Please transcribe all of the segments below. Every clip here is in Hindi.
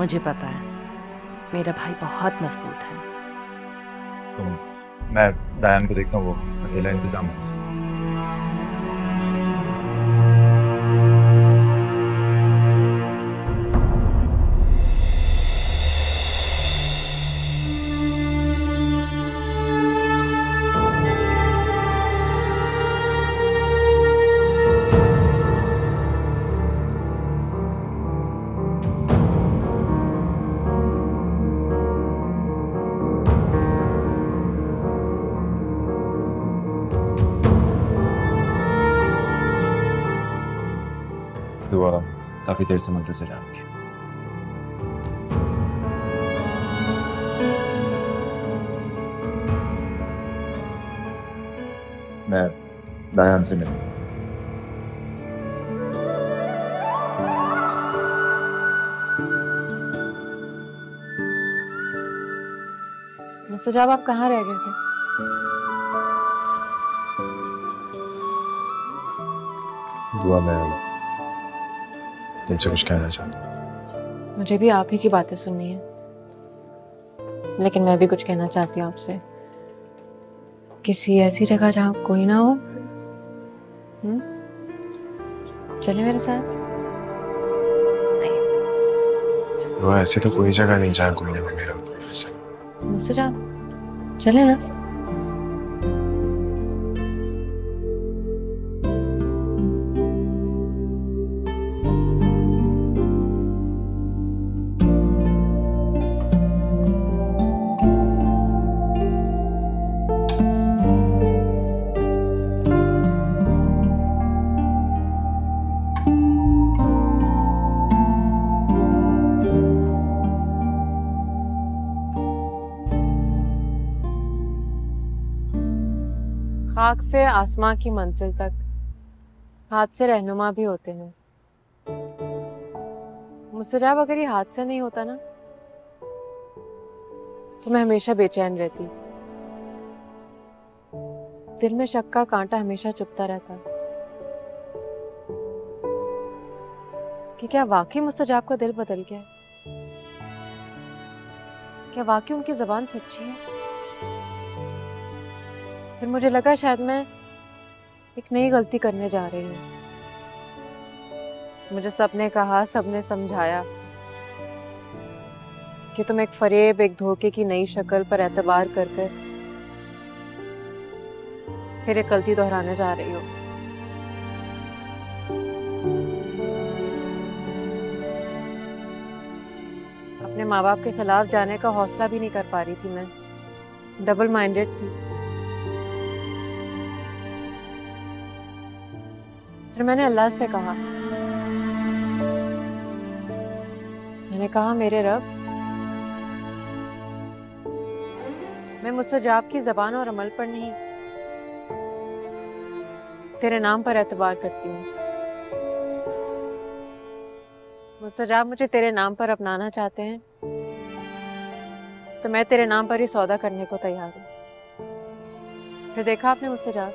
मुझे पता है, मेरा भाई बहुत मजबूत है। तो मैं डायन को देखता हूँ, वो अकेला इंतजाम है। दुआ काफी देर से मुंतज़िर है आपकी। मैं दायान से मिलूं। मुस्तजाब, आप कहाँ रह गए थे? दुआ मैं तुमसे कुछ कहना चाहता हूँ। मुझे भी आप ही की बातें सुननी है, लेकिन मैं भी कुछ कहना चाहती हूँ आपसे। किसी ऐसी जगह जहाँ कोई ना हो। चले मेरे साथ। दुआ ऐसे तो कोई जगह नहीं जहाँ कोई ना हो मेरा। मुस्तजाब, चले ना। खाक से आसमां की मंजिल तक हाथ से रहनुमा भी होते हैं। मुस्तजाब, अगर ये हाथ से नहीं होता ना तो मैं हमेशा बेचैन रहती। दिल में शक का कांटा हमेशा चुभता रहता कि क्या वाकई मुस्तजाब का दिल बदल गया है? क्या वाकई उनकी जुबान सच्ची है? फिर मुझे लगा शायद मैं एक नई गलती करने जा रही हूँ। मुझे सबने कहा, सबने समझाया कि तुम एक फरेब, एक धोखे की नई शक्ल पर एतबार कर कर फिर एक गलती दोहराने जा रही हो। अपने माँ बाप के खिलाफ जाने का हौसला भी नहीं कर पा रही थी मैं। डबल माइंडेड थी। फिर मैंने अल्लाह से कहा, मैंने कहा मेरे रब, मैं मुस्तजाब की ज़बान और अमल पर नहीं, तेरे नाम पर एतबार करती हूँ। मुस्तजाब मुझे तेरे नाम पर अपनाना चाहते हैं तो मैं तेरे नाम पर ही सौदा करने को तैयार हूँ। फिर देखा आपने मुस्तजाब,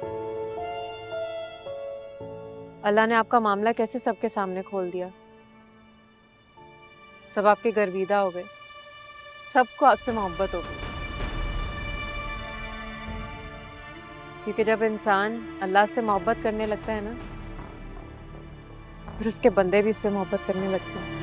अल्लाह ने आपका मामला कैसे सबके सामने खोल दिया। सब आपके गर्विदा हो गए, सबको आपसे मोहब्बत हो गई। क्योंकि जब इंसान अल्लाह से मोहब्बत करने लगता है ना, तो फिर उसके बंदे भी उससे मोहब्बत करने लगते हैं।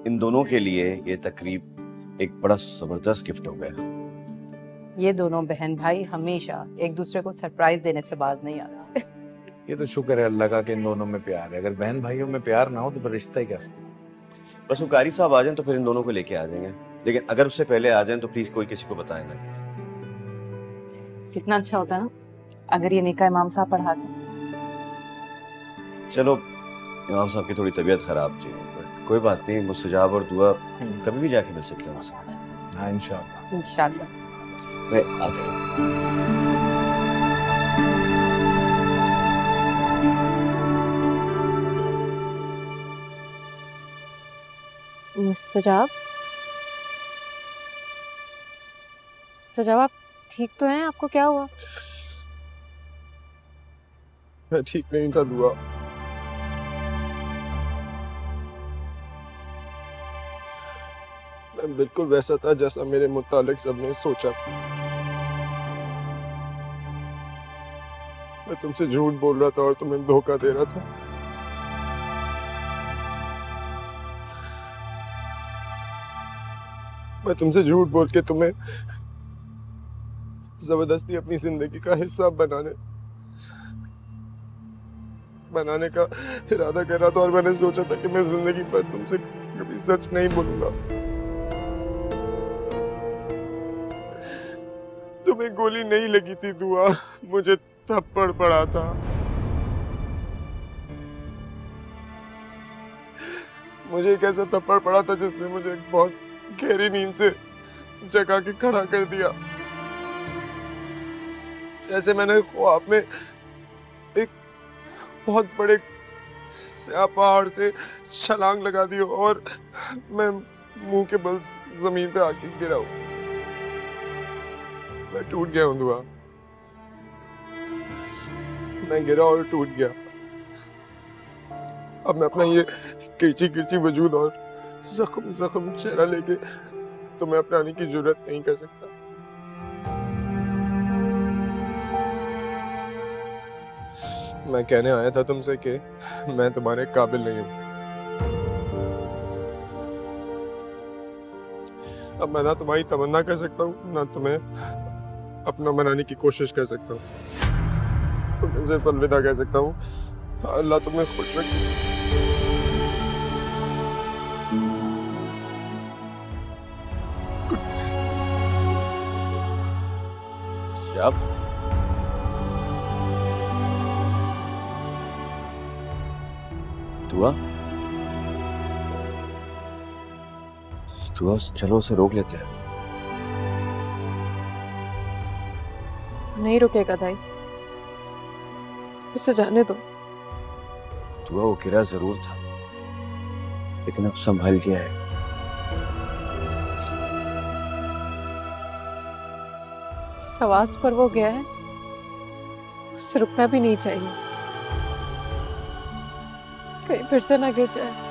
इन दोनों के लिए ये तकरीब एक बड़ा जबरदस्त गिफ्ट हो गया। ये दोनों बहन भाई हमेशा एक दूसरे को सरप्राइज देने से बाज नहीं आते। ये तो शुक्र है अल्लाह का कि इन दोनों में प्यार है। अगर बहन भाइयों में प्यार ना हो तो फिर रिश्ता ही कैसे? बस वो कारी साहब आ जाएं तो फिर इन दोनों को लेके आ जाएंगे, लेकिन अगर उससे पहले आ जाएं तो प्लीज कोई किसी को बताए ना। कितना अच्छा होता ना अगर ये निकाह इमाम साहब पढ़ाते। चलो, इमाम साहब की थोड़ी तबीयत खराब थी, कोई बात नहीं, मुस्तजाब और दुआ कभी भी जाके मिल सकते हैं उससे। हाँ इंशाल्लाह। इंशाल्लाह। मैं आता हूँ। सजाब, सजाब आप ठीक तो हैं? आपको क्या हुआ? मैं ठीक नहीं था दुआ। मैं बिल्कुल वैसा था जैसा मेरे मुतालिक सबने सोचा था। मैं तुमसे झूठ बोल रहा था और तुम्हें धोखा दे रहा था। मैं तुमसे झूठ बोल के तुम्हें जबरदस्ती अपनी जिंदगी का हिस्सा बनाने का इरादा कर रहा था और मैंने सोचा था कि मैं जिंदगी भर तुमसे कभी सच नहीं बोलूंगा। तुम्हें गोली नहीं लगी थी दुआ, मुझे थप्पड़ पड़ा था। मुझे एक ऐसा थप्पड़ पड़ा था जिसने मुझे एक बहुत गहरी नींद से जगा के खड़ा कर दिया। जैसे मैंने ख्वाब में एक बहुत बड़े स्याह पहाड़ से छलांग लगा दी और मैं मुंह के बल जमीन पे आके गिरा हूं। मैं टूट गया हूं दुआ। मैं गिरा और टूट गया। अब मैं अपना ये किरची किरची वजूद और जख्म जख्म चेहरा लेके तुम्हें अपनाने की जरूरत नहीं कर सकता। मैं कहने आया था तुमसे कि मैं तुम्हारे काबिल नहीं हूं। अब मैं ना तुम्हारी तमन्ना कर सकता हूँ ना तुम्हें अपना बनाने की कोशिश कर सकता हूँ। तुम्हें सिर्फ अलविदा कह सकता हूँ। अल्लाह तुम्हें खुश रखे। आप दुआ दुआ चलो उसे रोक लेते हैं। नहीं रुकेगा दाई, उसे जाने दो। दुआ वो गिरा जरूर था लेकिन अब संभल गया है। जिस आवाज पर वो गया है उससे रुकना भी नहीं चाहिए, कहीं फिर से ना गिर जाए।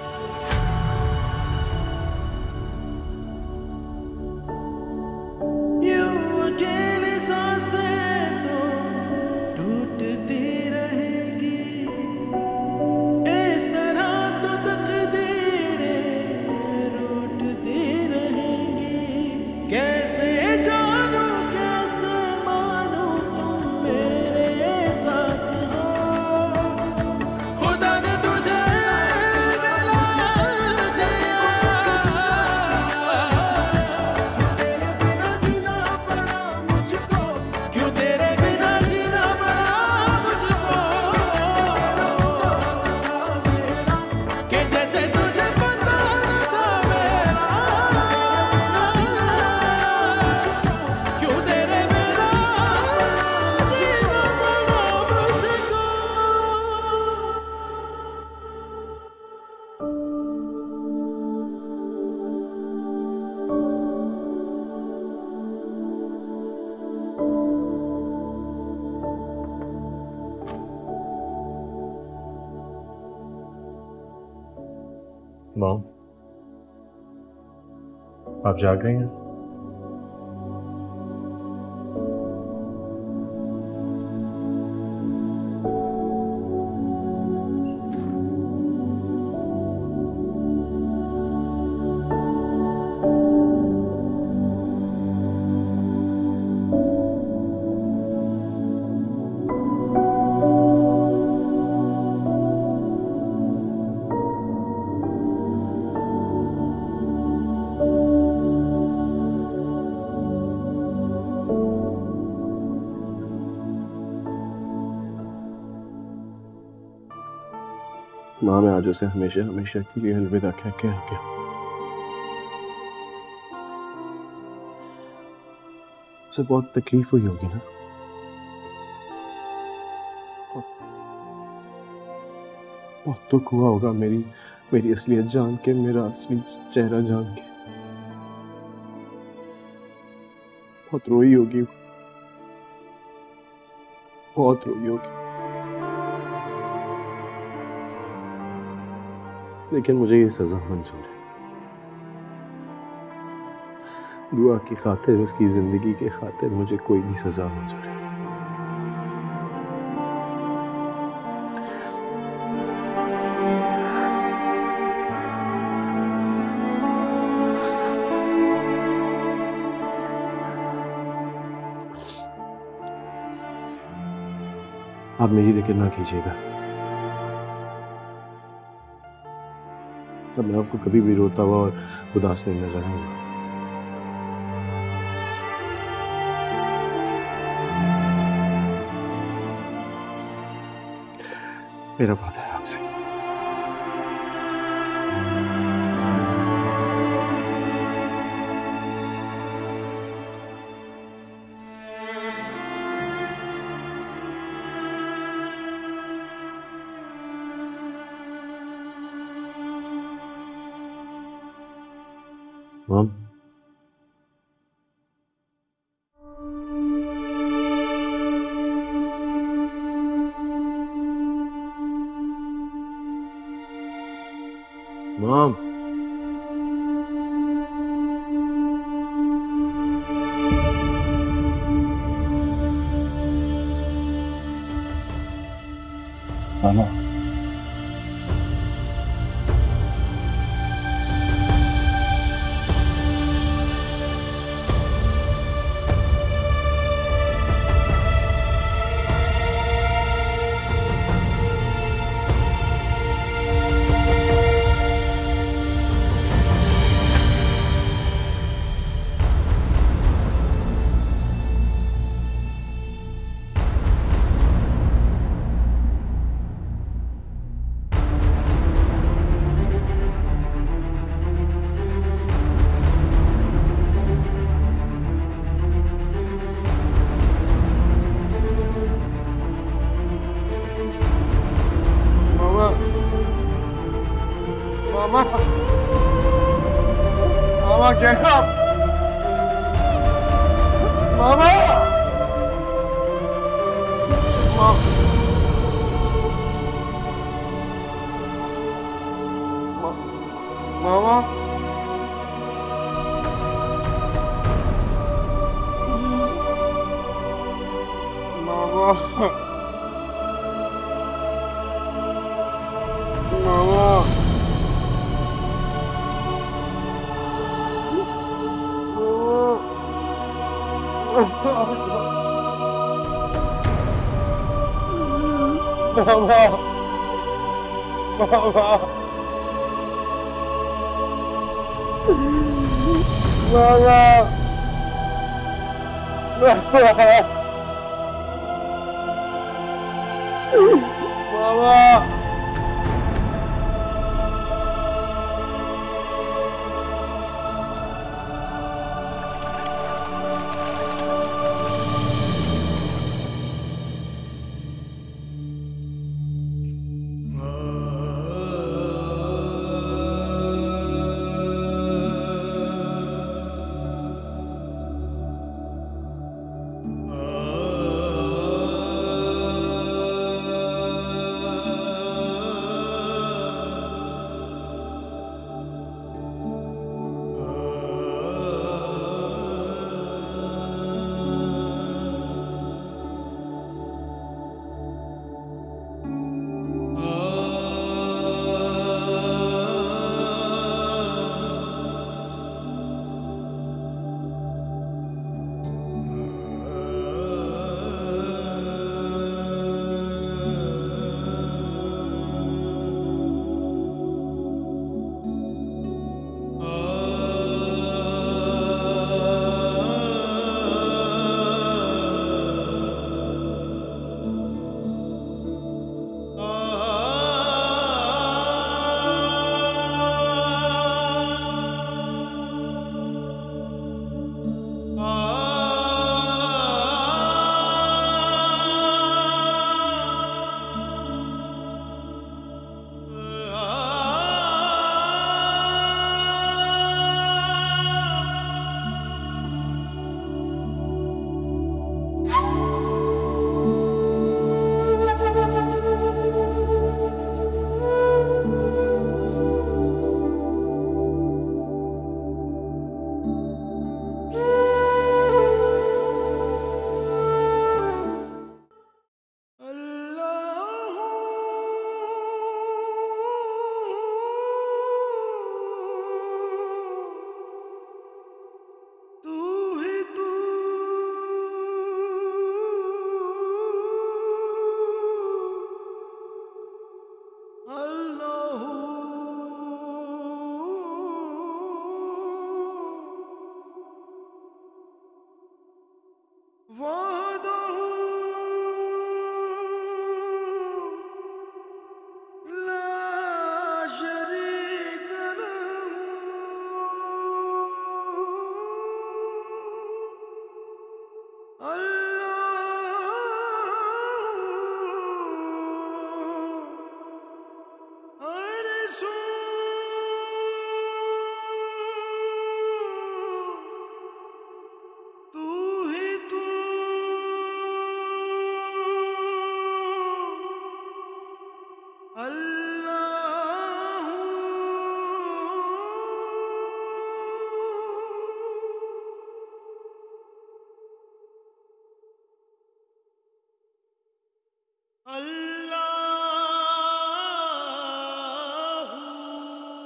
मॉम, आप जाग रही हैं? माँ, मैं आज उसे हमेशा हमेशा के लिए अलविदा कह के आ गया। उसे बहुत तकलीफ हुई होगी ना? बहुत दुख हुआ होगा मेरी असलियत जान के, मेरा असली चेहरा जान के। बहुत रोई होगी, बहुत रोई होगी। लेकिन मुझे ये सजा मंजूर है। दुआ की खातिर, उसकी जिंदगी के खातिर मुझे कोई भी सजा मंजूर है। आप मेरी फिक्र ना कीजिएगा। अब मैं आपको कभी भी रोता हुआ और उदास नहीं नजर आऊंगा। मेरा वादा है आपसे। मॉम, मॉम, मामा, मामा, मामा क्या आप? मामा, मामा, मामा, मामा, मामा, मामा, मामा,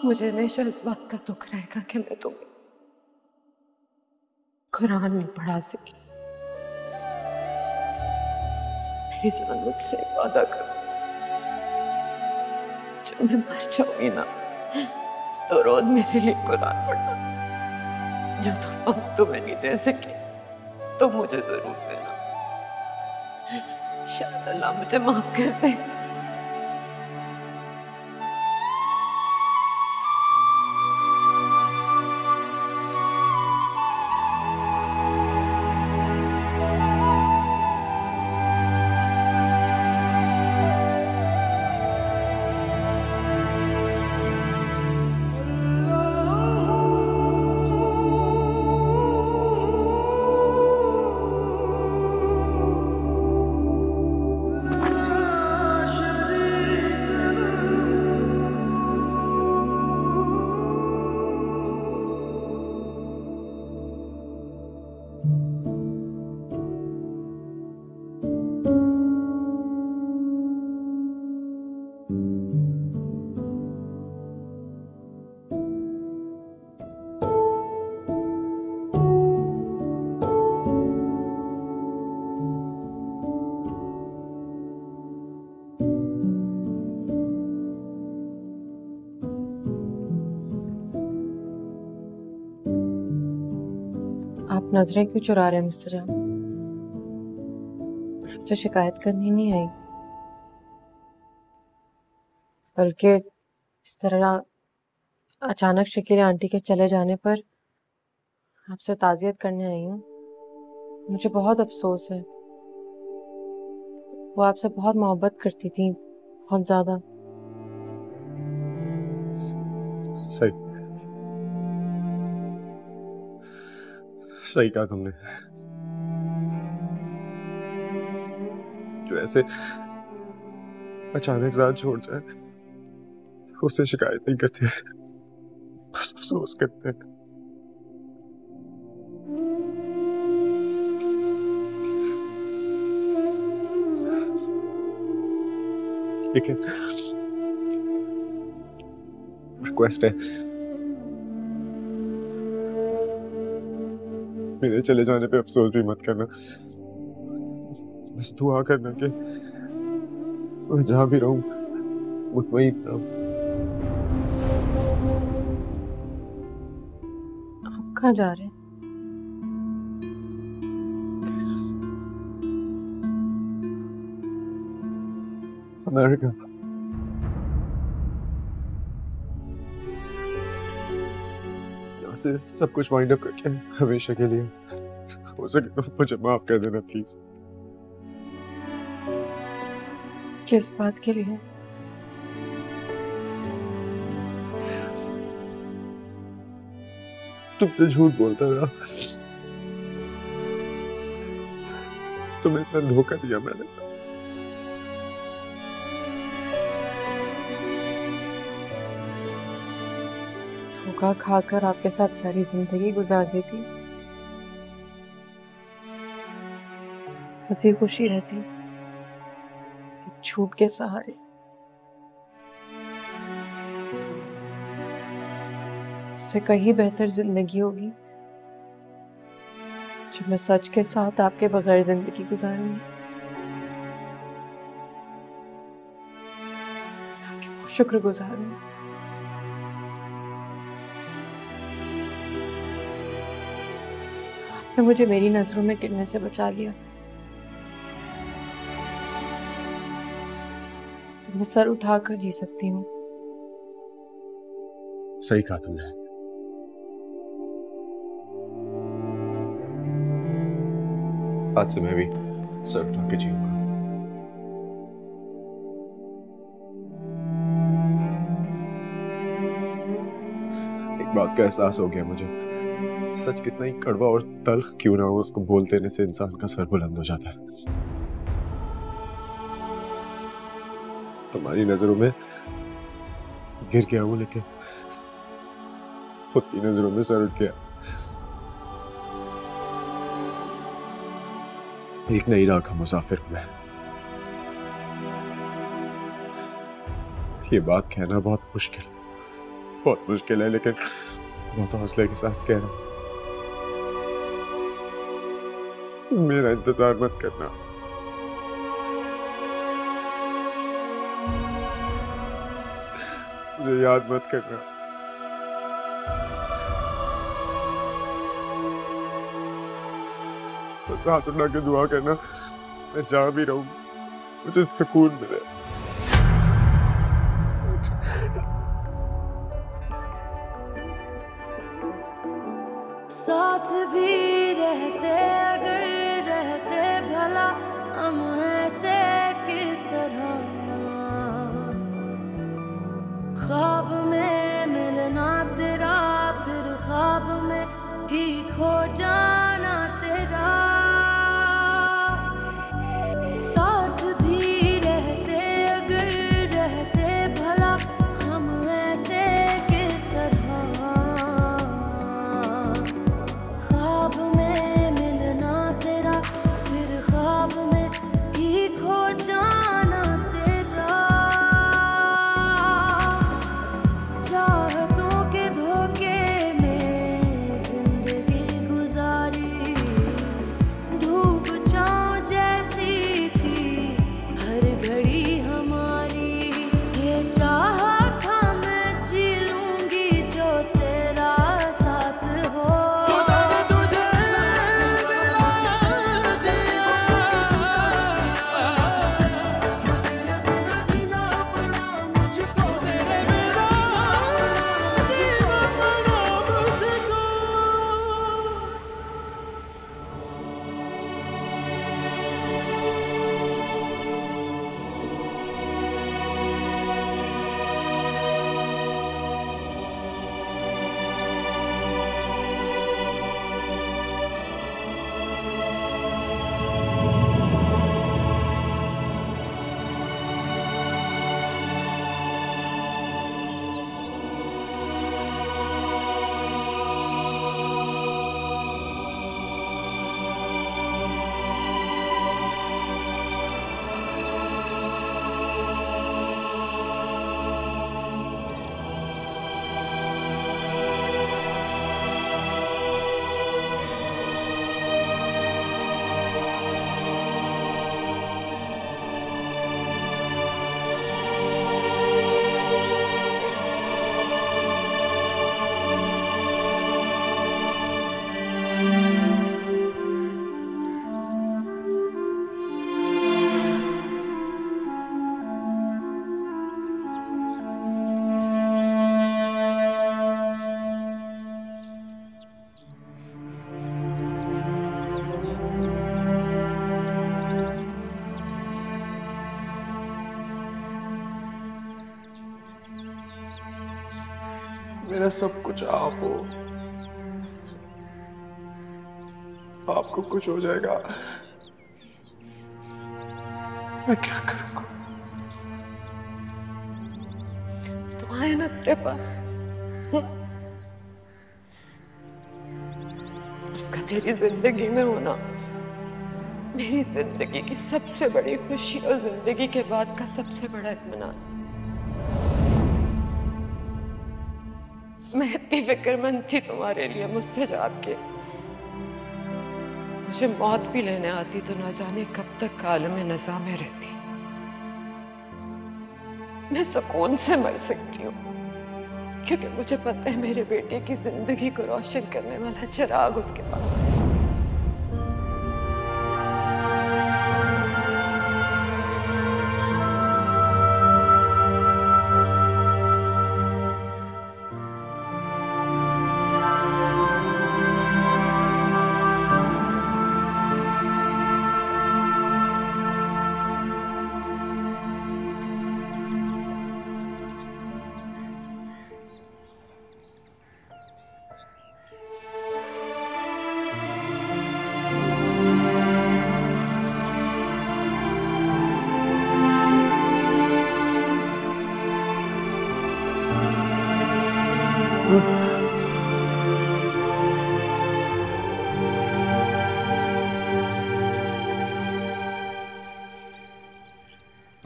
मुझे हमेशा इस बात का दुख रहेगा कि मैं तुम्हें कुरान नहीं पढ़ा सकी। मेरी जान मुझसे एक वादा करो, जब मैं मर जाऊंगी ना तो रोज मेरे लिए कुरान पढ़ना। जो तुम तुम्हें नहीं दे सके तो मुझे जरूर देना। शायद अल्लाह मुझे माफ कर दे। आप नजरें क्यों चुरा रहे हैं मिस्टर जान? आपसे शिकायत करनी नहीं आई, बल्कि इस तरह अचानक शकील आंटी के चले जाने पर आपसे ताज़ियत करने आई हूँ। मुझे बहुत अफसोस है। वो आपसे बहुत मोहब्बत करती थी, बहुत ज्यादा। सही सही कहा तुमने। जो ऐसे अचानक साथ छोड़ जाए उससे शिकायत नहीं करते, बस अफसोस करते हैं। लेकिन रिक्वेस्ट है, मेरे चले जाने पे अफसोस भी मत करना। बस दुआ करना कि मैं जहां भी रहूं मुतमईन रहूं। आप कहाँ जा रहे हैं? अमेरिका। यहाँ से सब कुछ वाइंड अप करके हमेशा के लिए। हो सके तो मुझे माफ कर देना प्लीज। किस बात के लिए? तुमसे झूठ बोलता रहा, तुम्हें इतना धोखा दिया मैंने। धोखा खाकर आपके साथ सारी जिंदगी गुजार देती, हंसी खुशी रहती एक झूठ के सहारे। उससे कहीं बेहतर जिंदगी होगी जो मैं सच के साथ आपके बगैर जिंदगी गुजारूंगी। आपकी बहुत शुक्रगुजार हूं। आपने मुझे मेरी नजरों में गिरने से बचा लिया। मैं सर उठाकर जी सकती हूँ। सही कहा तुमने। आज से मैं भी सर उठा के जीऊंगा। बात का एहसास हो गया मुझे, सच कितना ही कड़वा और तल्ख क्यों ना हो, उसको बोल देने से इंसान का सर बुलंद हो जाता है। तुम्हारी नजरों में गिर गया हूं, लेकिन खुद की नजरों में सर उठ गया। एक नई राह का मुसाफिर हूं मैं। ये बात कहना बहुत मुश्किल है, लेकिन बहुत हौसले के साथ कह रहा हूं। मेरा इंतजार मत करना। मुझे याद मत करना। बस हाथ उठा के दुआ करना, मैं जहां भी रहूं मुझे सुकून मिले। साथ भी रहते अगर रहते भला हम ऐसे किस तरह, ख्वाब में मिलना तेरा फिर ख्वाब में ही खो जाना तेरा। साथ भी रहते अगर रहते भला हम ऐसे किस तरह, ख्वाब में मिलना तेरा फिर ख्वाब में ही खो जाना तेरा। चाहतों के धोखे में जिंदगी गुजारी, धूप छाँव जैसी थी हर घड़ी हमारी। ये चाहा था मैं जी लूंगी जो तेरा साथ हो। मेरा सब कुछ आप हो, आपको कुछ हो जाएगा मैं क्या करूंगा? तो आए ना तेरे पास, उसका तेरी जिंदगी में होना मेरी जिंदगी की सबसे बड़ी खुशी और जिंदगी के बाद का सबसे बड़ा इत्मीनान। मैं इतनी फिक्रमंद थी तुम्हारे लिए मुझसे जाके, मुझे मौत भी लेने आती तो न जाने कब तक आलम नज़ा में रहती। मैं सुकून से मर सकती हूँ क्योंकि मुझे पता है मेरे बेटे की जिंदगी को रोशन करने वाला चिराग उसके पास है।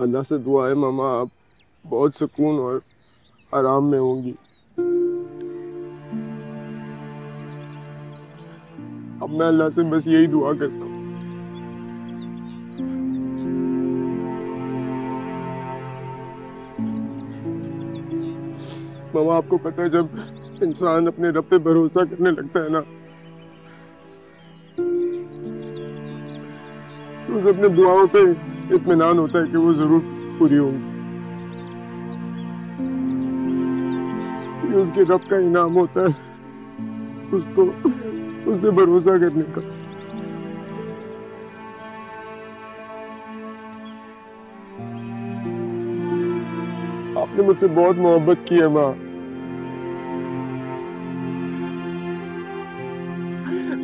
अल्लाह से दुआ है मामा, आप बहुत सुकून और आराम में होंगी। अब मैं अल्लाह से बस यही दुआ करता हूँ। मामा आपको पता है, जब इंसान अपने रब पे भरोसा करने लगता है ना, तो उसे अपने दुआओं पे इत्मीनान होता है कि वो जरूर पूरी होंगी। ये उसके रब का इनाम होता है उसको उस पे भरोसा करने का। आपने मुझसे बहुत मोहब्बत की है माँ।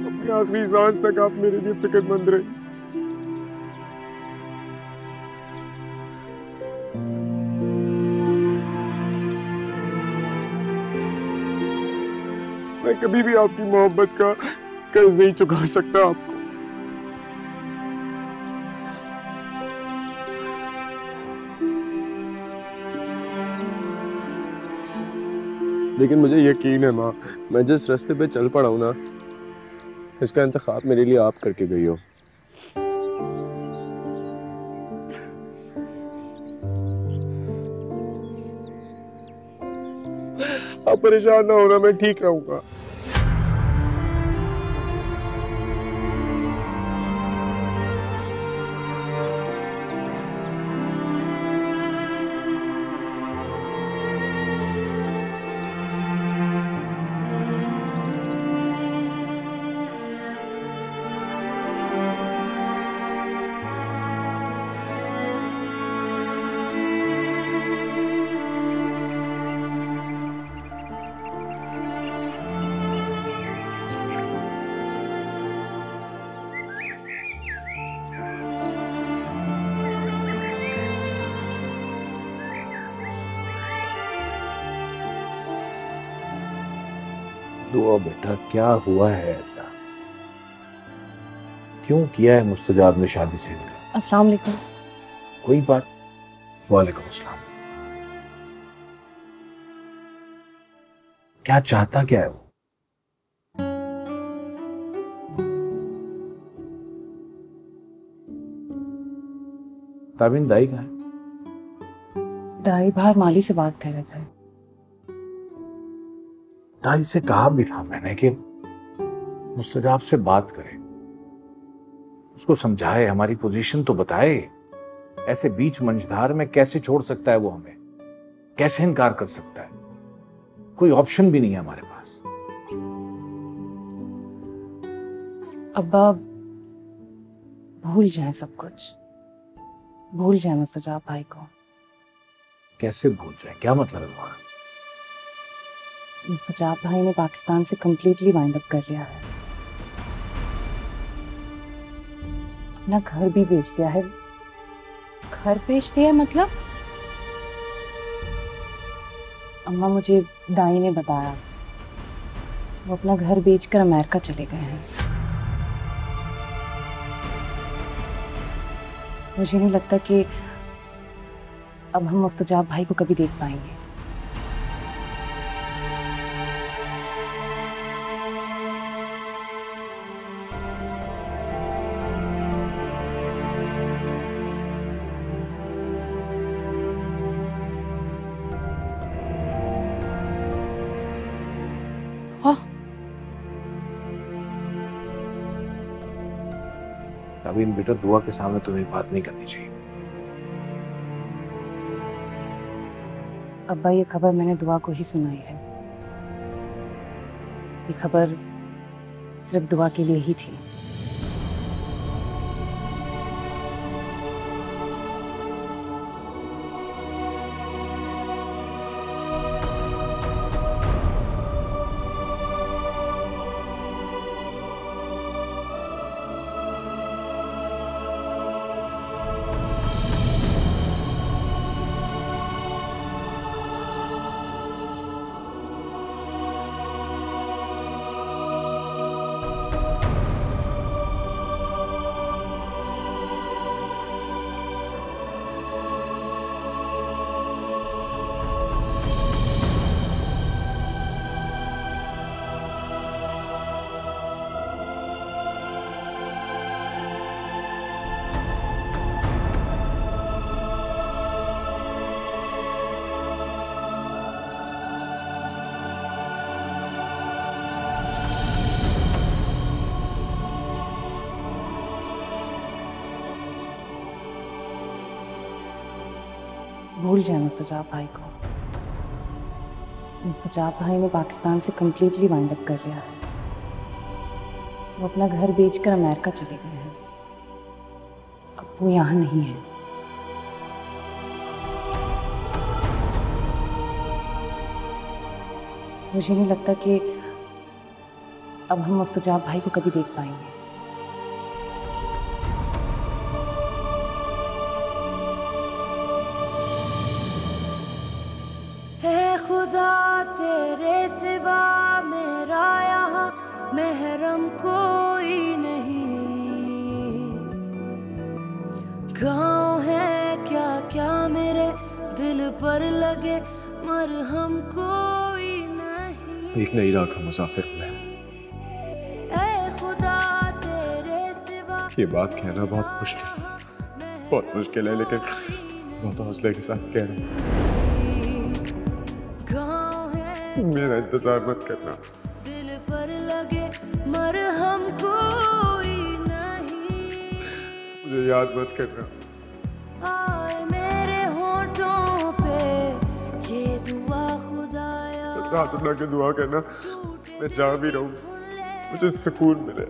अपनी आखिरी सांस तक आप मेरे लिए फिक्रमंद रहे। मैं कभी भी आपकी मोहब्बत का कर्ज नहीं चुका सकता आपको। लेकिन मुझे यकीन है माँ, मैं जिस रास्ते पे चल पड़ा हूं ना, इसका इंतखाब मेरे लिए आप करके गई हो। आप परेशान ना होना, मैं ठीक रहूंगा। दुआ बेटा, क्या हुआ है ऐसा? क्यों किया है मुस्तजाब ने शादी से इनकार? अस्सलाम वालेकुम। कोई बात। वालेकुम अस्सलाम। क्या चाहता क्या है वो? ताबिन दाई कहाँ है? दाई बाहर माली से बात कर रहे थे। दाई से कहा भी था मैंने कि मुस्तजाब से बात करे, उसको समझाए, हमारी पोजीशन तो बताए। ऐसे बीच मंझधार में कैसे छोड़ सकता है वो हमें? कैसे इनकार कर सकता है? कोई ऑप्शन भी नहीं है हमारे पास। अब्बा भूल जाए सब कुछ, भूल जाए मुस्तजाब भाई को। कैसे भूल जाए? क्या मतलब है तुम्हारा? मुस्तजाब भाई ने पाकिस्तान से कंप्लीटली वाइंड अप कर लिया है, अपना घर भी बेच दिया है। घर बेच दिया है मतलब? अम्मा मुझे दाई ने बताया, वो अपना घर बेचकर अमेरिका चले गए हैं। मुझे नहीं लगता कि अब हम मुस्तजाब भाई को कभी देख पाएंगे। अभी इन बेटा, दुआ के सामने तुम्हें बात नहीं करनी चाहिए। अब्बा ये खबर मैंने दुआ को ही सुनाई है। ये खबर सिर्फ दुआ के लिए ही थी। भूल जाए मुस्तजाब भाई को। मुस्तजाब भाई ने पाकिस्तान से कंप्लीटली वाइंड अप कर लिया है। वो अपना घर बेचकर अमेरिका चले गए हैं। अब वो यहाँ नहीं है। मुझे नहीं लगता कि अब हम मुस्तजाब भाई को कभी देख पाएंगे। है खुदा तेरे सिवा मेरा यहाँ महरम कोई नहीं। गाँव है क्या क्या मेरे दिल पर लगे मरहम कोई नहीं। एक नई राह का मुसाफिर हूं मैं। खुदा तेरे सिवा ये बात कहना बहुत मुश्किल है, लेकिन बहुत हौसले के साथ कह रहा हूँ। मेरा इंतजार मत करना। दिल पर लगे मरहम कोई नहीं। मुझे याद मत करना। आए मेरे होठों पे ये दुआ खुदाया। बस हाथ उठा के दुआ करना, मैं जहाँ भी रहूँ मुझे सुकून मिले।